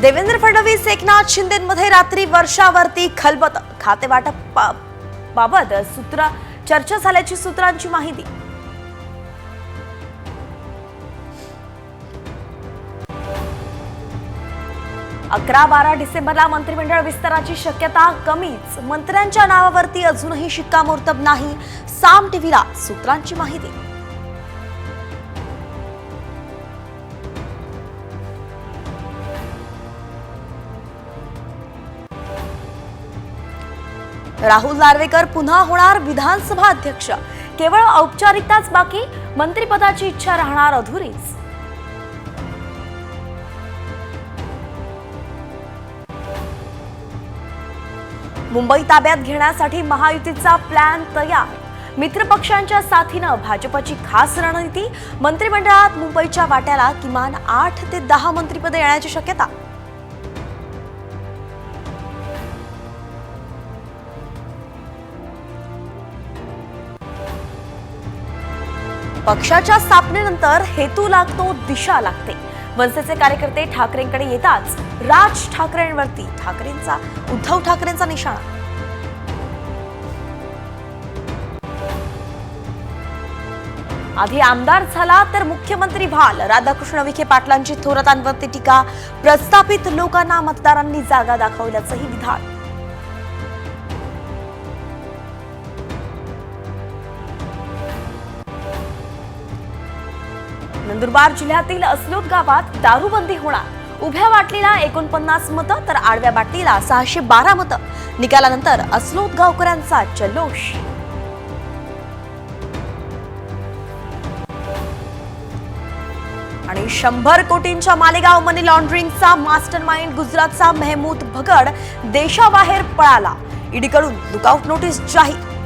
देवेंद्र फडणवीस एकनाथ शिंदेमध्ये रात्री वर्षावरती खलबत खातेवाटप बाबत चर्चा झाल्याची सूत्रांची माहिती। अकरा 12 डिसेंबरला मंत्रिमंडळ विस्ताराची शक्यता कमीच, मंत्र्यांच्या नावावरती अजूनही शिक्कामोर्तब नाही, साम टीव्हीला सूत्रांची माहिती। राहुल नार्वेकर पुन्हा होणार विधानसभा अध्यक्ष, केवळ औपचारिकताच बाकी, मंत्रिपदाची इच्छा राहणार अधुरीच। मुंबई ताब्यात घेण्यासाठी महायुतीचा प्लॅन तयार, मित्रपक्षांच्या साथीनं भाजपची खास रणनीती, मंत्रिमंडळात मुंबईच्या वाट्याला किमान 8 ते 10 मंत्रिपदे येण्याची शक्यता। पक्षाच्या स्थापनेनंतर हेतू लागतो, दिशा लागते। मनसेचे कार्यकर्ते ठाकरेंकडे येताच राज ठाकरेंवरती उद्धव ठाकरेंचा निशाणा। आधी आमदार झाला तर मुख्यमंत्री व्हाल, राधाकृष्ण विखे पाटलांची थोरातांवरती टीका, प्रस्थापित लोकांना मतदारांनी जागा दाखवल्याचंही विधान। नंदुरबार जिल्ह्यातील अस्लोद गावात दारूबंदी होणार, उभ्या बाटलीला 49 मतं तर आडव्या बाटलीला 612 मतं, निकालानंतर अस्लोद गावकऱ्यांचा जल्लोष। आणि 100 कोटींच्या मालेगाव मनी लॉन्ड्रिंगचा मास्टरमाइंड गुजरातचा मेहमूद भगड देशाबाहेर पळाला, ईडीकडून लुकआउट नोटीस जाहीर।